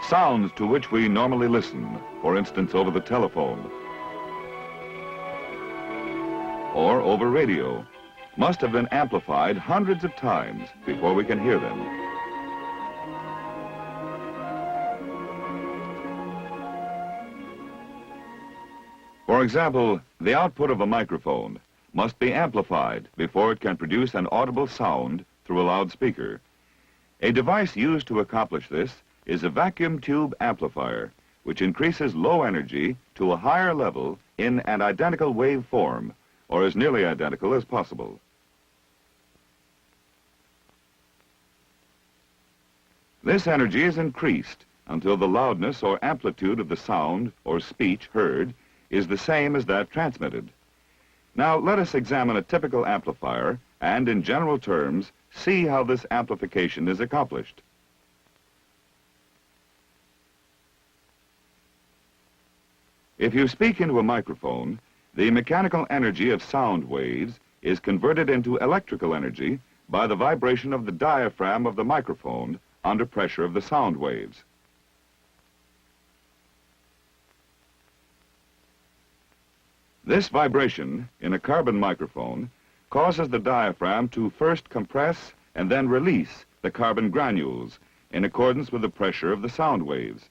Sounds to which we normally listen, for instance over the telephone or over radio, must have been amplified hundreds of times before we can hear them. For example, the output of a microphone must be amplified before it can produce an audible sound through a loudspeaker. A device used to accomplish this is a vacuum tube amplifier, which increases low energy to a higher level in an identical wave form, or as nearly identical as possible. This energy is increased until the loudness or amplitude of the sound or speech heard is the same as that transmitted. Now let us examine a typical amplifier and, in general terms, see how this amplification is accomplished. If you speak into a microphone, the mechanical energy of sound waves is converted into electrical energy by the vibration of the diaphragm of the microphone under pressure of the sound waves. This vibration in a carbon microphone causes the diaphragm to first compress and then release the carbon granules in accordance with the pressure of the sound waves.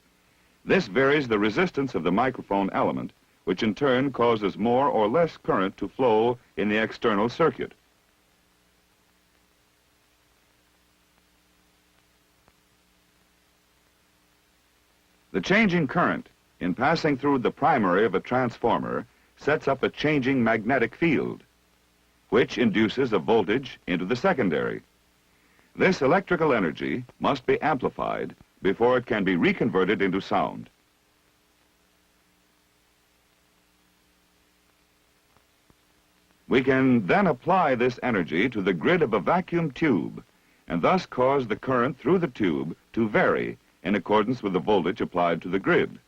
This varies the resistance of the microphone element, which in turn causes more or less current to flow in the external circuit. The changing current in passing through the primary of a transformer sets up a changing magnetic field, which induces a voltage into the secondary. This electrical energy must be amplified before it can be reconverted into sound. We can then apply this energy to the grid of a vacuum tube and thus cause the current through the tube to vary in accordance with the voltage applied to the grid.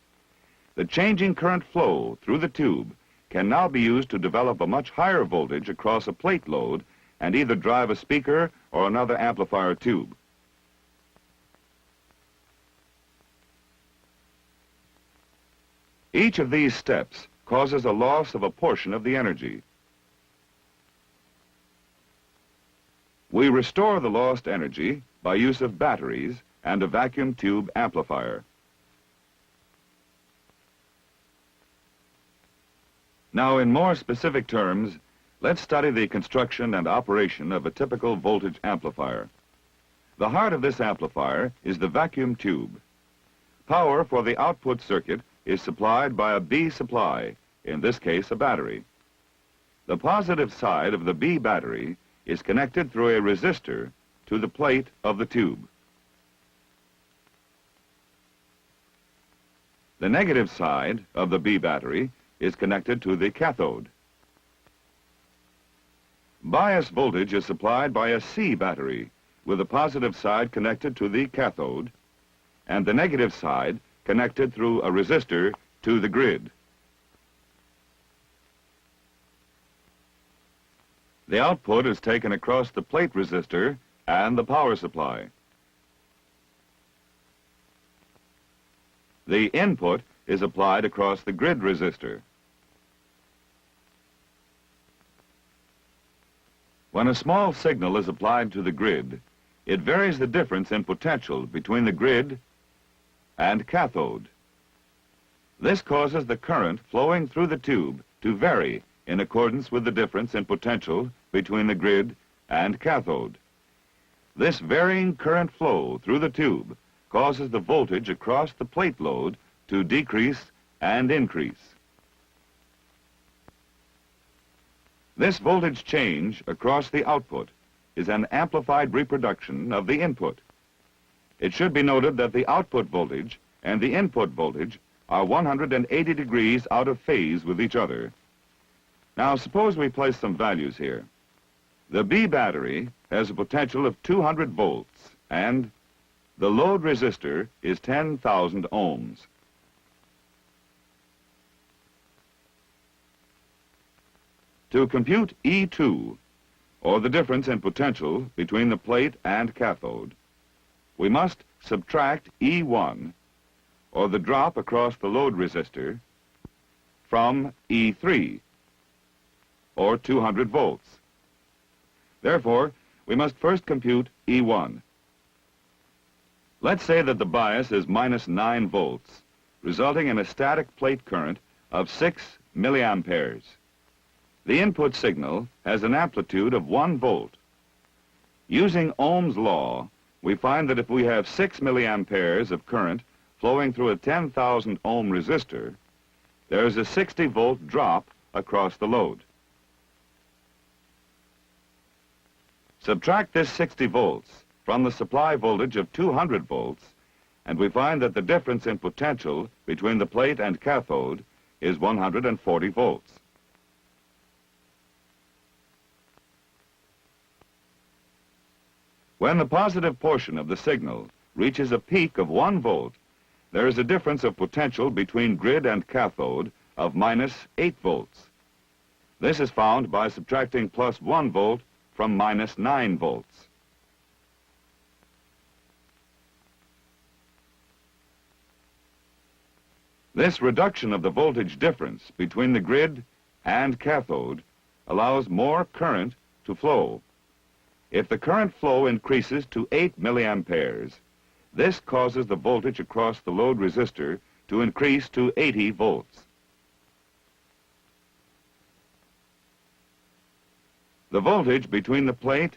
The changing current flow through the tube can now be used to develop a much higher voltage across a plate load and either drive a speaker or another amplifier tube. Each of these steps causes a loss of a portion of the energy. We restore the lost energy by use of batteries and a vacuum tube amplifier. Now, in more specific terms, let's study the construction and operation of a typical voltage amplifier. The heart of this amplifier is the vacuum tube. Power for the output circuit is supplied by a B supply, in this case a battery. The positive side of the B battery is connected through a resistor to the plate of the tube. The negative side of the B battery is connected to the cathode. Bias voltage is supplied by a C battery with the positive side connected to the cathode and the negative side connected through a resistor to the grid. The output is taken across the plate resistor and the power supply. The input is applied across the grid resistor. When a small signal is applied to the grid, it varies the difference in potential between the grid and cathode. This causes the current flowing through the tube to vary in accordance with the difference in potential between the grid and cathode. This varying current flow through the tube causes the voltage across the plate load to decrease and increase. This voltage change across the output is an amplified reproduction of the input. It should be noted that the output voltage and the input voltage are 180 degrees out of phase with each other. Now suppose we place some values here. The B battery has a potential of 200 volts and the load resistor is 10,000 ohms. To compute E2, or the difference in potential between the plate and cathode, we must subtract E1 or the drop across the load resistor, from E3, or 200 volts. Therefore, we must first compute E1. Let's say that the bias is minus 9 volts, resulting in a static plate current of 6 milliamperes. The input signal has an amplitude of 1 volt. Using Ohm's law, we find that if we have 6 milliamperes of current flowing through a 10,000 ohm resistor, there is a 60 volt drop across the load. Subtract this 60 volts from the supply voltage of 200 volts, and we find that the difference in potential between the plate and cathode is 140 volts. When the positive portion of the signal reaches a peak of 1 volt, there is a difference of potential between grid and cathode of minus 8 volts. This is found by subtracting plus 1 volt from minus 9 volts. This reduction of the voltage difference between the grid and cathode allows more current to flow. If the current flow increases to 8 milliamperes, this causes the voltage across the load resistor to increase to 80 volts. The voltage between the plate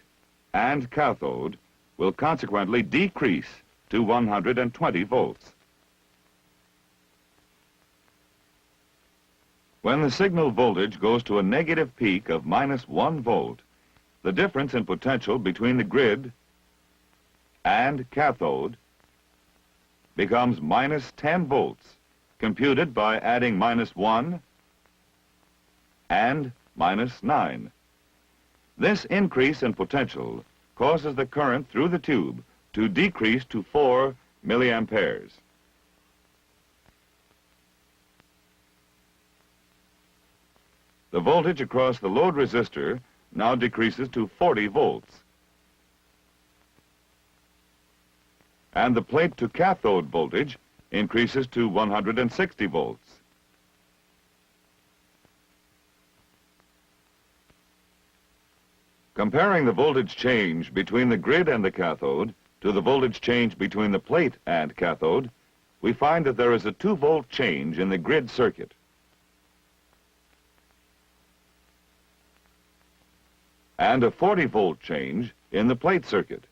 and cathode will consequently decrease to 120 volts. When the signal voltage goes to a negative peak of minus 1 volt, the difference in potential between the grid and cathode becomes minus 10 volts, computed by adding minus 1 and minus 9. This increase in potential causes the current through the tube to decrease to 4 milliamperes. The voltage across the load resistor now decreases to 40 volts. And the plate to cathode voltage increases to 160 volts. Comparing the voltage change between the grid and the cathode to the voltage change between the plate and cathode, we find that there is a 2-volt change in the grid circuit. And a 40-volt change in the plate circuit.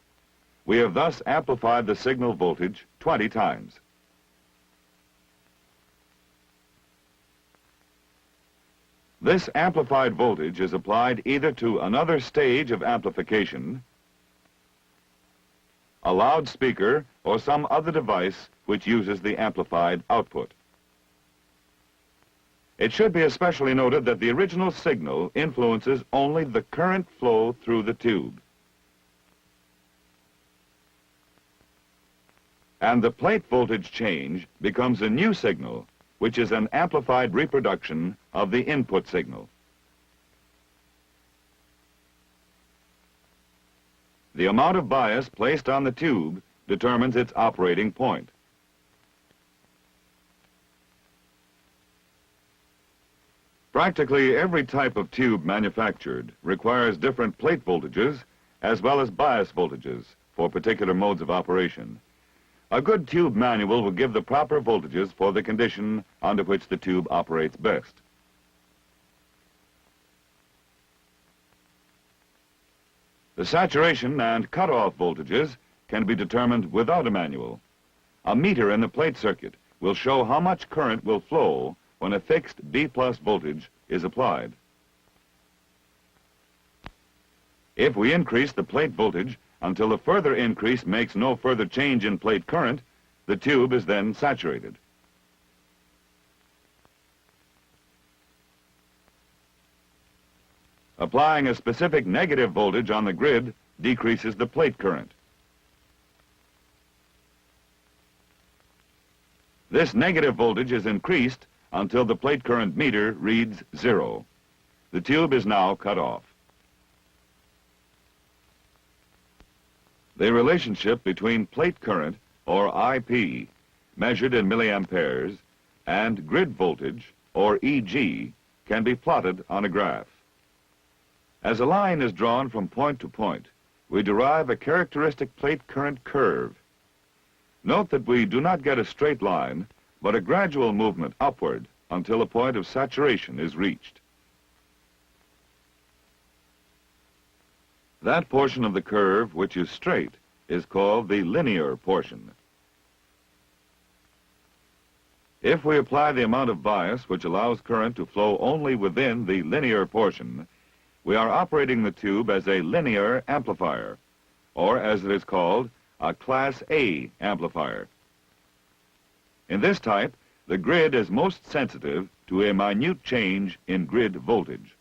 We have thus amplified the signal voltage 20 times. This amplified voltage is applied either to another stage of amplification, a loudspeaker, or some other device which uses the amplified output. It should be especially noted that the original signal influences only the current flow through the tube. And the plate voltage change becomes a new signal, which is an amplified reproduction of the input signal. The amount of bias placed on the tube determines its operating point. Practically every type of tube manufactured requires different plate voltages as well as bias voltages for particular modes of operation. A good tube manual will give the proper voltages for the condition under which the tube operates best. The saturation and cutoff voltages can be determined without a manual. A meter in the plate circuit will show how much current will flow when a fixed B+ voltage is applied. If we increase the plate voltage until a further increase makes no further change in plate current, the tube is then saturated. Applying a specific negative voltage on the grid decreases the plate current. This negative voltage is increased until the plate current meter reads 0. The tube is now cut off. The relationship between plate current, or IP, measured in milliamperes, and grid voltage, or EG, can be plotted on a graph. As a line is drawn from point to point, we derive a characteristic plate current curve. Note that we do not get a straight line, but a gradual movement upward until a point of saturation is reached. That portion of the curve which is straight is called the linear portion. If we apply the amount of bias which allows current to flow only within the linear portion, we are operating the tube as a linear amplifier, or as it is called, a Class A amplifier. In this type, the grid is most sensitive to a minute change in grid voltage.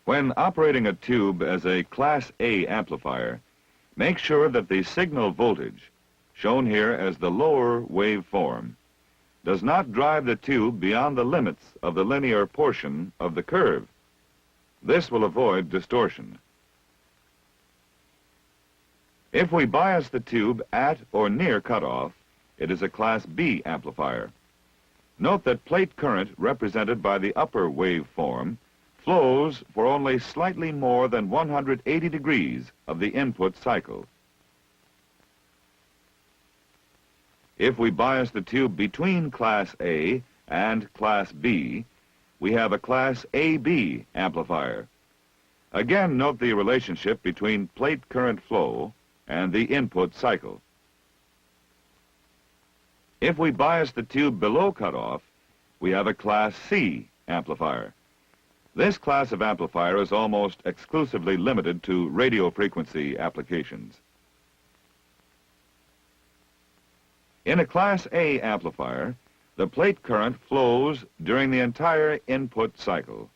When operating a tube as a Class A amplifier, make sure that the signal voltage, shown here as the lower waveform, does not drive the tube beyond the limits of the linear portion of the curve. This will avoid distortion. If we bias the tube at or near cutoff, it is a Class B amplifier. Note that plate current represented by the upper waveform flows for only slightly more than 180 degrees of the input cycle. If we bias the tube between Class A and Class B, we have a Class AB amplifier. Again, note the relationship between plate current flow and the input cycle. If we bias the tube below cutoff, we have a Class C amplifier. This class of amplifier is almost exclusively limited to radio frequency applications. In a Class A amplifier, the plate current flows during the entire input cycle.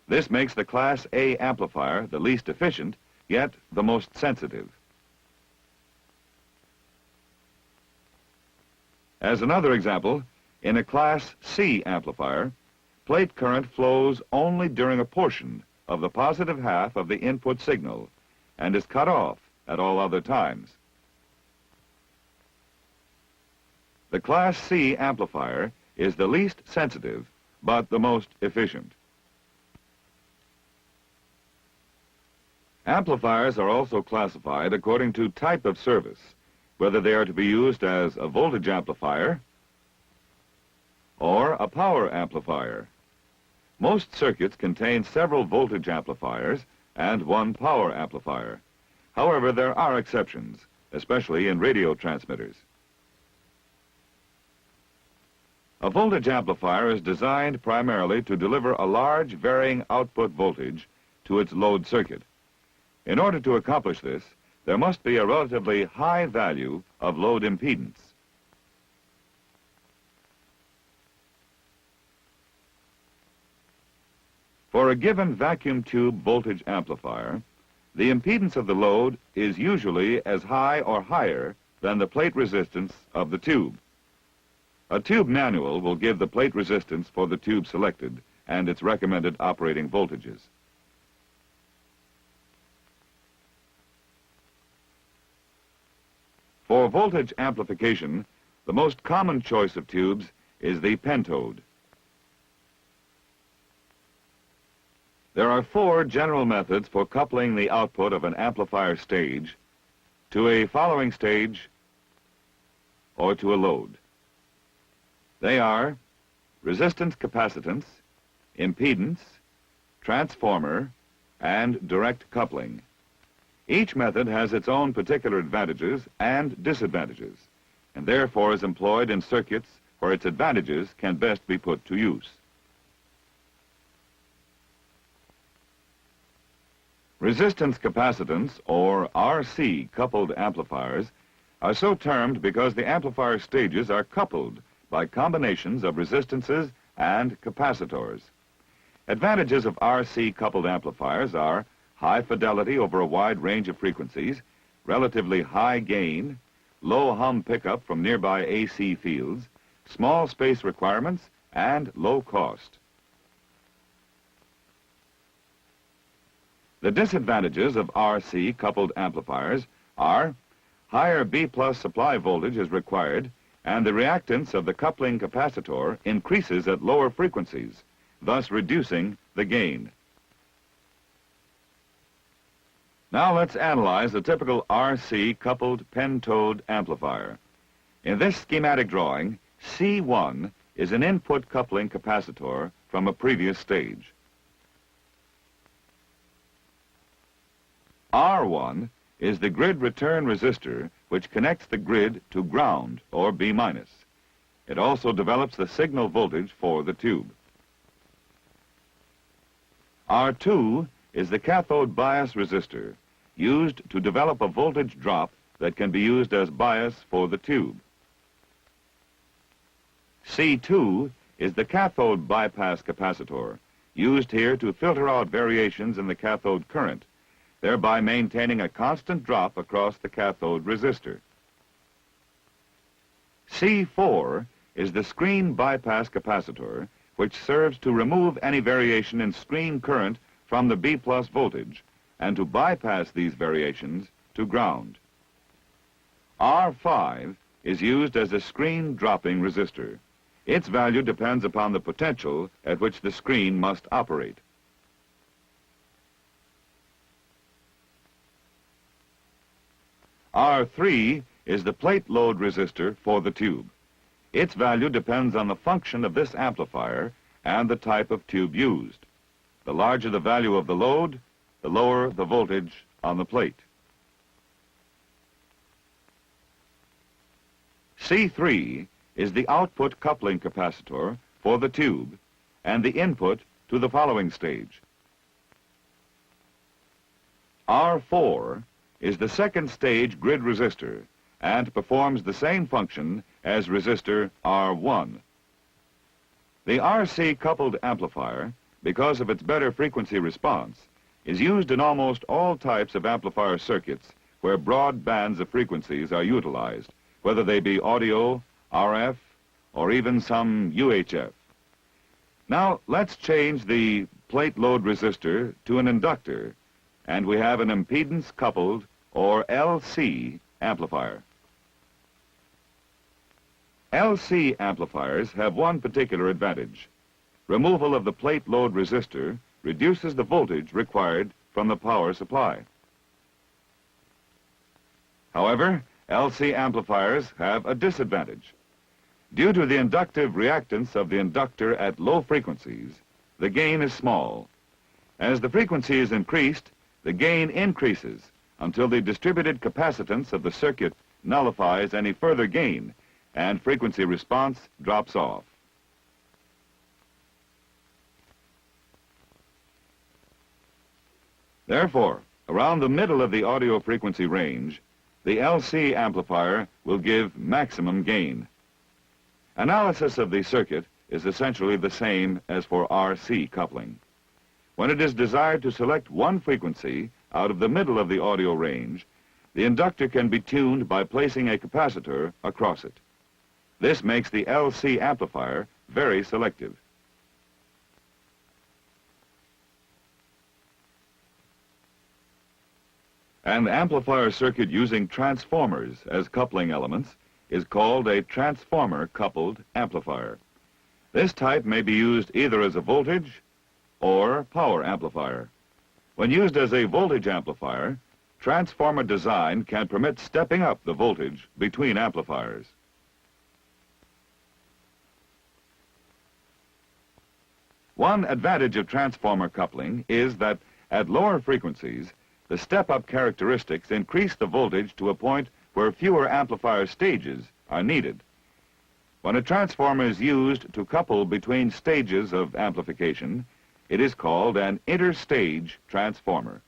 This makes the Class A amplifier the least efficient, yet the most sensitive. As another example, in a Class C amplifier, plate current flows only during a portion of the positive half of the input signal and is cut off at all other times. The Class C amplifier is the least sensitive, but the most efficient. Amplifiers are also classified according to type of service, whether they are to be used as a voltage amplifier or a power amplifier. Most circuits contain several voltage amplifiers and one power amplifier. However, there are exceptions, especially in radio transmitters. A voltage amplifier is designed primarily to deliver a large varying output voltage to its load circuit. In order to accomplish this, there must be a relatively high value of load impedance. For a given vacuum tube voltage amplifier, the impedance of the load is usually as high or higher than the plate resistance of the tube. A tube manual will give the plate resistance for the tube selected and its recommended operating voltages. For voltage amplification, the most common choice of tubes is the pentode. There are 4 general methods for coupling the output of an amplifier stage to a following stage or to a load. They are resistance capacitance, impedance, transformer, and direct coupling. Each method has its own particular advantages and disadvantages, and therefore is employed in circuits where its advantages can best be put to use. Resistance capacitance, or RC coupled amplifiers, are so termed because the amplifier stages are coupled by combinations of resistances and capacitors. Advantages of RC coupled amplifiers are high fidelity over a wide range of frequencies, relatively high gain, low hum pickup from nearby AC fields, small space requirements, and low cost. The disadvantages of RC coupled amplifiers are higher B+ supply voltage is required and the reactance of the coupling capacitor increases at lower frequencies, thus reducing the gain. Now let's analyze a typical RC coupled pentode amplifier. In this schematic drawing, C1 is an input coupling capacitor from a previous stage. R1 is the grid return resistor which connects the grid to ground, or B-. It also develops the signal voltage for the tube. R2 is the cathode bias resistor, used to develop a voltage drop that can be used as bias for the tube. C2 is the cathode bypass capacitor, used here to filter out variations in the cathode current, thereby maintaining a constant drop across the cathode resistor. C4 is the screen bypass capacitor, which serves to remove any variation in screen current from the B+ voltage and to bypass these variations to ground. R5 is used as a screen dropping resistor. Its value depends upon the potential at which the screen must operate. R3 is the plate load resistor for the tube. Its value depends on the function of this amplifier and the type of tube used. The larger the value of the load, the lower the voltage on the plate. C3 is the output coupling capacitor for the tube and the input to the following stage. R4 is the second stage grid resistor and performs the same function as resistor R1. The RC coupled amplifier, because of its better frequency response, is used in almost all types of amplifier circuits where broad bands of frequencies are utilized, whether they be audio, RF, or even some UHF. Now let's change the plate load resistor to an inductor, and we have an impedance coupled, or LC, amplifier. LC amplifiers have one particular advantage. Removal of the plate load resistor reduces the voltage required from the power supply. However, LC amplifiers have a disadvantage. Due to the inductive reactance of the inductor at low frequencies, the gain is small. As the frequency is increased, the gain increases until the distributed capacitance of the circuit nullifies any further gain, and frequency response drops off. Therefore, around the middle of the audio frequency range, the LC amplifier will give maximum gain. Analysis of the circuit is essentially the same as for RC coupling. When it is desired to select one frequency out of the middle of the audio range, the inductor can be tuned by placing a capacitor across it. This makes the LC amplifier very selective. An amplifier circuit using transformers as coupling elements is called a transformer-coupled amplifier. This type may be used either as a voltage or power amplifier. When used as a voltage amplifier, transformer design can permit stepping up the voltage between amplifiers. One advantage of transformer coupling is that at lower frequencies, the step-up characteristics increase the voltage to a point where fewer amplifier stages are needed. When a transformer is used to couple between stages of amplification, it is called an interstage transformer.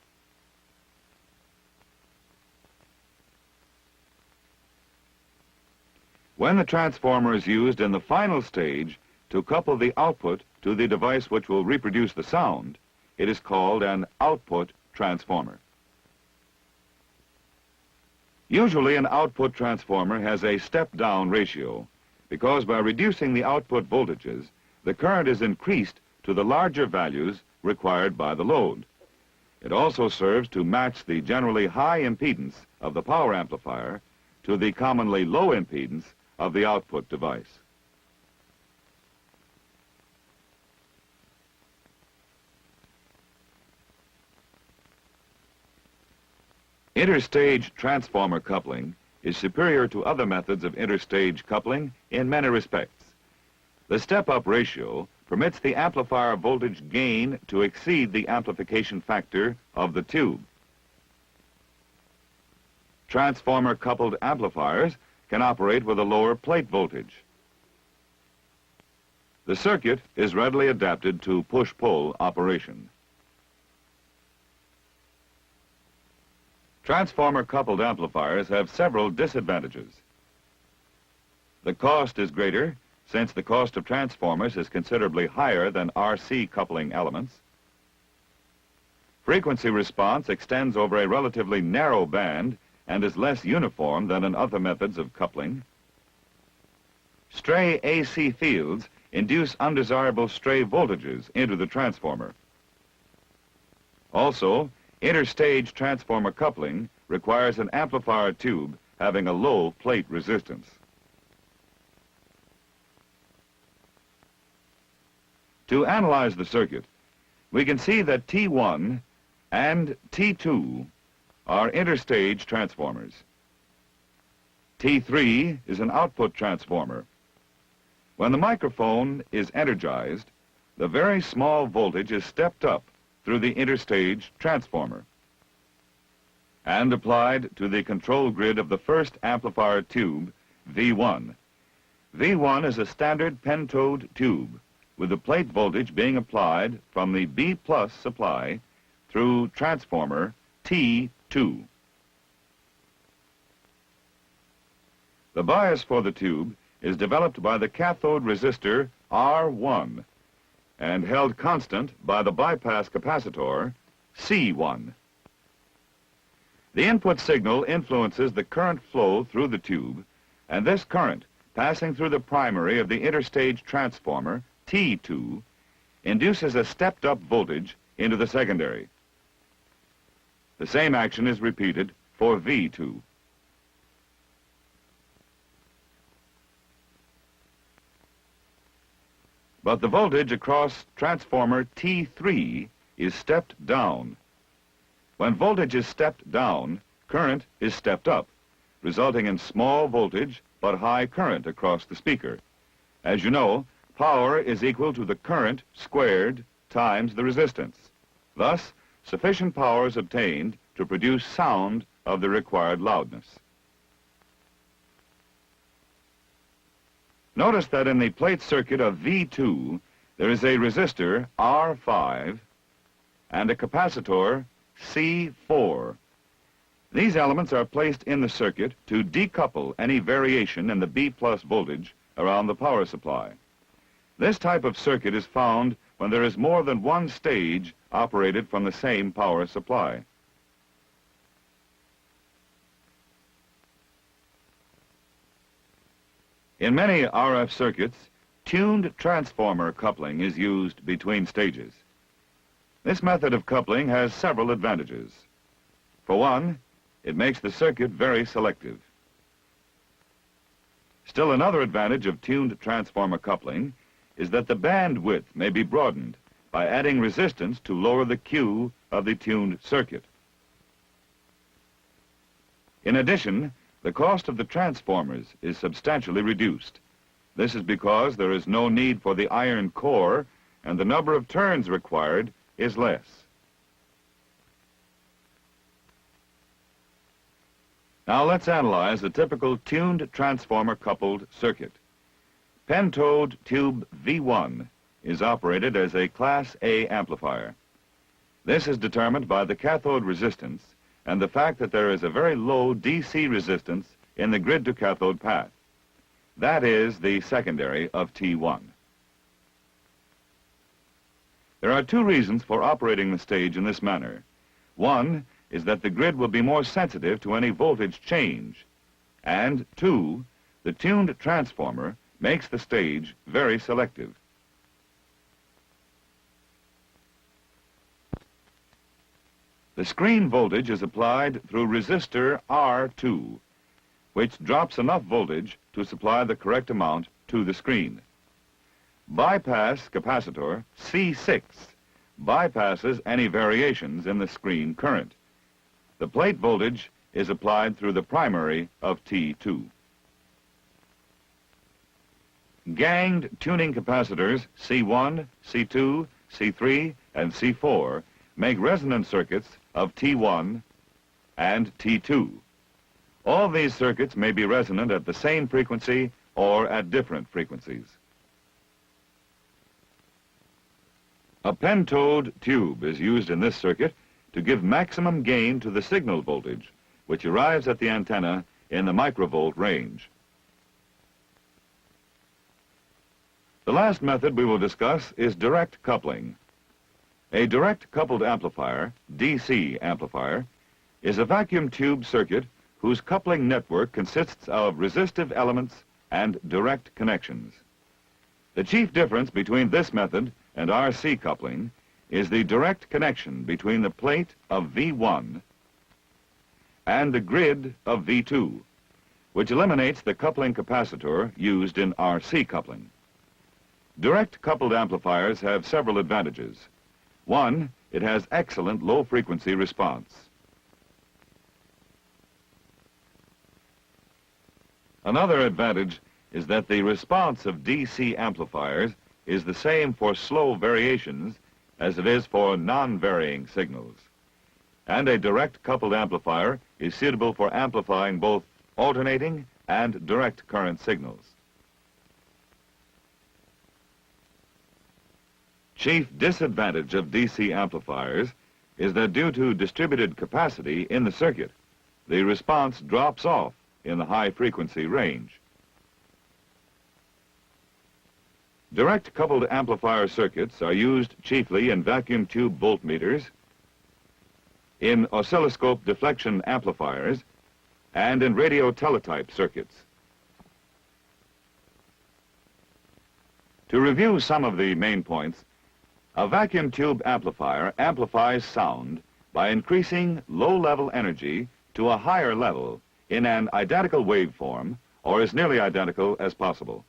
When the transformer is used in the final stage to couple the output to the device which will reproduce the sound, it is called an output transformer. Usually an output transformer has a step-down ratio because by reducing the output voltages, the current is increased to the larger values required by the load. It also serves to match the generally high impedance of the power amplifier to the commonly low impedance of the output device. Interstage transformer coupling is superior to other methods of interstage coupling in many respects. The step-up ratio permits the amplifier voltage gain to exceed the amplification factor of the tube. Transformer-coupled amplifiers can operate with a lower plate voltage. The circuit is readily adapted to push-pull operation. Transformer-coupled amplifiers have several disadvantages. The cost is greater, since the cost of transformers is considerably higher than RC coupling elements. Frequency response extends over a relatively narrow band and is less uniform than in other methods of coupling. Stray AC fields induce undesirable stray voltages into the transformer. Also, interstage transformer coupling requires an amplifier tube having a low plate resistance. To analyze the circuit, we can see that T1 and T2 are interstage transformers. T3 is an output transformer. When the microphone is energized, the very small voltage is stepped up through the interstage transformer and applied to the control grid of the first amplifier tube, V1. V1 is a standard pentode tube with the plate voltage being applied from the B+ supply through transformer T2. The bias for the tube is developed by the cathode resistor R1 and held constant by the bypass capacitor C1. The input signal influences the current flow through the tube, and this current, passing through the primary of the interstage transformer T2, induces a stepped-up voltage into the secondary. The same action is repeated for V2. But the voltage across transformer T3 is stepped down. When voltage is stepped down, current is stepped up, resulting in small voltage but high current across the speaker. As you know, power is equal to the current squared times the resistance. Thus, sufficient power is obtained to produce sound of the required loudness. Notice that in the plate circuit of V2, there is a resistor R5 and a capacitor C4. These elements are placed in the circuit to decouple any variation in the B+ voltage around the power supply. This type of circuit is found when there is more than one stage operated from the same power supply. In many RF circuits, tuned transformer coupling is used between stages. This method of coupling has several advantages. For one, it makes the circuit very selective. Still another advantage of tuned transformer coupling is that the bandwidth may be broadened by adding resistance to lower the Q of the tuned circuit. In addition, the cost of the transformers is substantially reduced. This is because there is no need for the iron core and the number of turns required is less. Now let's analyze a typical tuned transformer coupled circuit. Pentode tube V1 is operated as a Class A amplifier. This is determined by the cathode resistance and the fact that there is a very low DC resistance in the grid-to-cathode path. That is the secondary of T1. There are two reasons for operating the stage in this manner. One is that the grid will be more sensitive to any voltage change. And two, the tuned transformer makes the stage very selective. The screen voltage is applied through resistor R2. which drops enough voltage to supply the correct amount to the screen. Bypass capacitor C6 bypasses any variations in the screen current. The plate voltage is applied through the primary of T2. Ganged tuning capacitors C1, C2, C3, and C4 make resonance circuits of T1 and T2. All these circuits may be resonant at the same frequency or at different frequencies. A pentode tube is used in this circuit to give maximum gain to the signal voltage, which arrives at the antenna in the microvolt range. The last method we will discuss is direct coupling. A direct coupled amplifier, DC amplifier, is a vacuum tube circuit whose coupling network consists of resistive elements and direct connections. The chief difference between this method and RC coupling is the direct connection between the plate of V1 and the grid of V2, which eliminates the coupling capacitor used in RC coupling. Direct coupled amplifiers have several advantages. One, it has excellent low-frequency response. Another advantage is that the response of DC amplifiers is the same for slow variations as it is for non-varying signals. And a direct coupled amplifier is suitable for amplifying both alternating and direct current signals. Chief disadvantage of DC amplifiers is that due to distributed capacity in the circuit, the response drops off in the high frequency range. Direct coupled amplifier circuits are used chiefly in vacuum tube voltmeters, in oscilloscope deflection amplifiers, and in radio teletype circuits. To review some of the main points, a vacuum tube amplifier amplifies sound by increasing low-level energy to a higher level in an identical waveform or as nearly identical as possible.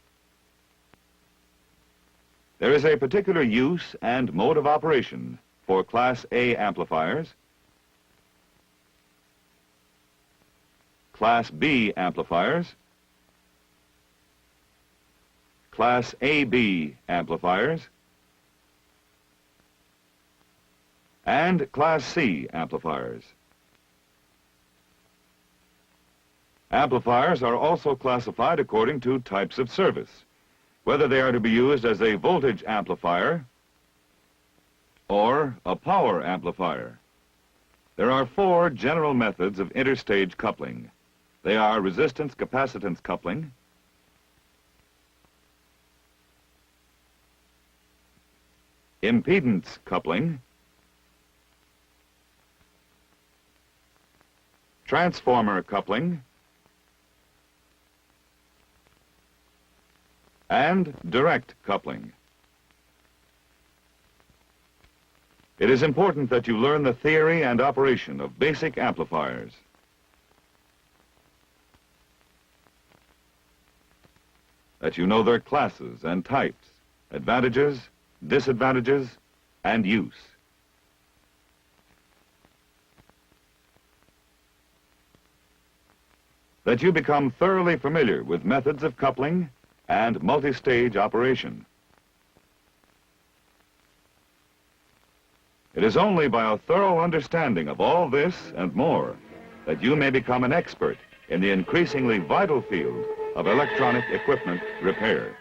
There is a particular use and mode of operation for Class A amplifiers, Class B amplifiers, Class AB amplifiers, and Class C amplifiers. Amplifiers are also classified according to types of service, whether they are to be used as a voltage amplifier or a power amplifier. There are 4 general methods of interstage coupling. They are resistance-capacitance coupling, impedance coupling, transformer coupling, and direct coupling. It is important that you learn the theory and operation of basic amplifiers. That you know their classes and types, advantages, disadvantages, and use. That you become thoroughly familiar with methods of coupling and multi-stage operation. It is only by a thorough understanding of all this and more that you may become an expert in the increasingly vital field of electronic equipment repair.